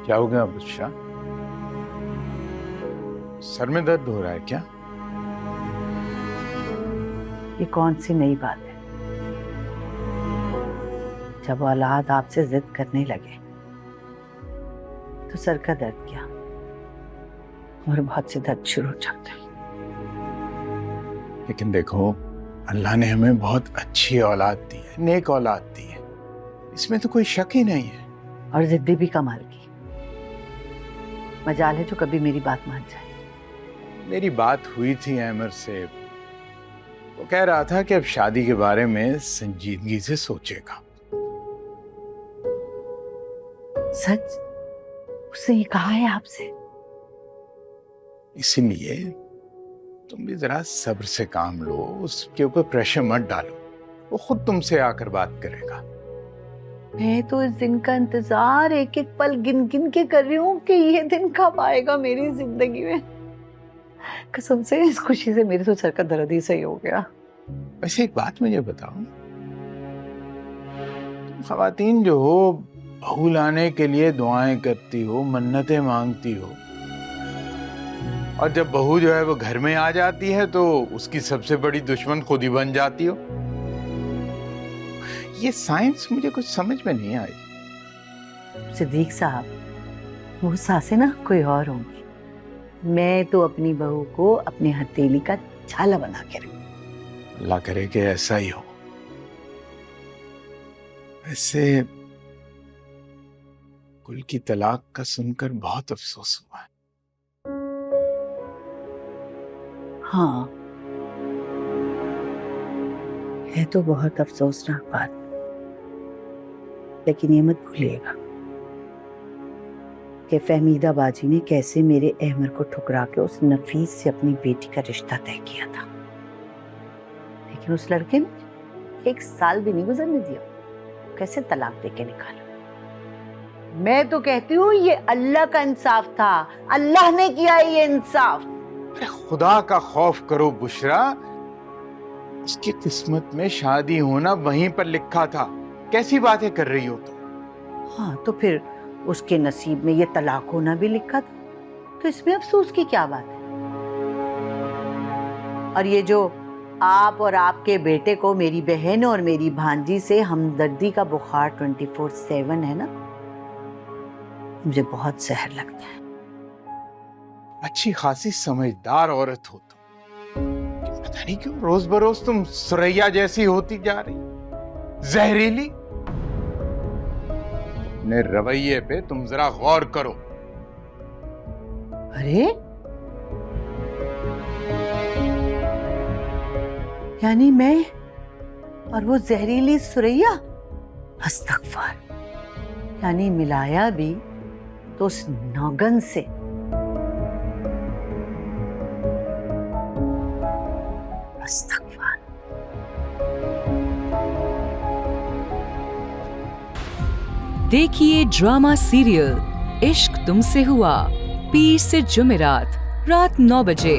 क्या हो गया बुशरा? सर में दर्द हो रहा है क्या? ये कौन सी नई बात है? जब औलाद आपसे जिद करने लगे तो सर का दर्द क्या, और बहुत से दर्द शुरू हो जाते हैं। लेकिन देखो, अल्लाह ने हमें बहुत अच्छी औलाद दी है, नेक औलाद दी है, इसमें तो कोई शक ही नहीं है। और जिद्दी भी कमाल की। मजाल है जो कभी मेरी बात मान जाए। मेरी बात हुई थी अहमर से, वो कह रहा था कि अब शादी के बारे में संजीदगी से सोचेगा। सच? उसने ये कहा है आपसे? इसीलिए तुम भी जरा सब्र से काम लो, उसके ऊपर प्रेशर मत डालो, वो खुद तुमसे आकर बात करेगा। मैं तो इस दिन का इंतजार एक एक पल गिन गिन के कर रही हूँ कि ये दिन कब आएगा मेरी जिंदगी में। कसम से इस खुशी से मेरे तो सर का दर्द ही सही हो गया। वैसे एक बात मुझे बताओ, तुम खवातीन जो हो, बहू लाने के लिए दुआएं करती हो, मन्नतें मांगती हो, और जब बहू जो है वो घर में आ जाती है तो उसकी सबसे बड़ी दुश्मन खुद ही बन जाती हो। ये साइंस मुझे कुछ समझ में नहीं आई। सिद्दीक साहब, वो सासे ना कोई और होंगी। मैं तो अपनी बहू को अपने हथेली का छाला बना के रखूं। अल्लाह करे कि ऐसा ही हो। वैसे कुल की तलाक का सुनकर बहुत अफसोस हुआ है। हाँ, है तो बहुत अफसोसनाक बात, लेकिन ये मत भूलिएगा कि फहमीदा बाजी ने कैसे मेरे अहमर को ठुकरा के उस नफीस से अपनी बेटी का रिश्ता तय किया था। लेकिन उस लड़के ने 1 साल भी नहीं गुजरने दिया, कैसे तलाक देके निकाला। मैं तो कहती हूँ ये अल्लाह का इंसाफ था, अल्लाह ने किया ये इंसाफ। अरे खुदा का खौफ करो बुशरा, उसकी किस्मत में शादी होना वहीं पर लिखा था। कैसी बातें कर रही हो तुम? हाँ, तो फिर उसके नसीब में ये तलाक होना भी लिखा था, तो इसमें अफसोस की क्या बात है? और ये जो आप और आपके बेटे को मेरी बहन और मेरी भांजी से हमदर्दी का बुखार 24/7 है ना, मुझे बहुत जहर लगता है। अच्छी खासी समझदार औरत हो तुम, पता नहीं क्यों रोज बरोज तुम सुरैया जैसी होती जा रही, जहरीली। अपने रवैये पे तुम जरा गौर करो। अरे, यानी मैं और वो जहरीली सुरैया? अस्तगफर। यानी मिलाया भी तो उस नौगन से। अस्तगफर। देखिए ड्रामा सीरियल इश्क तुमसे हुआ, पीर से जुमेरात रात 9 बजे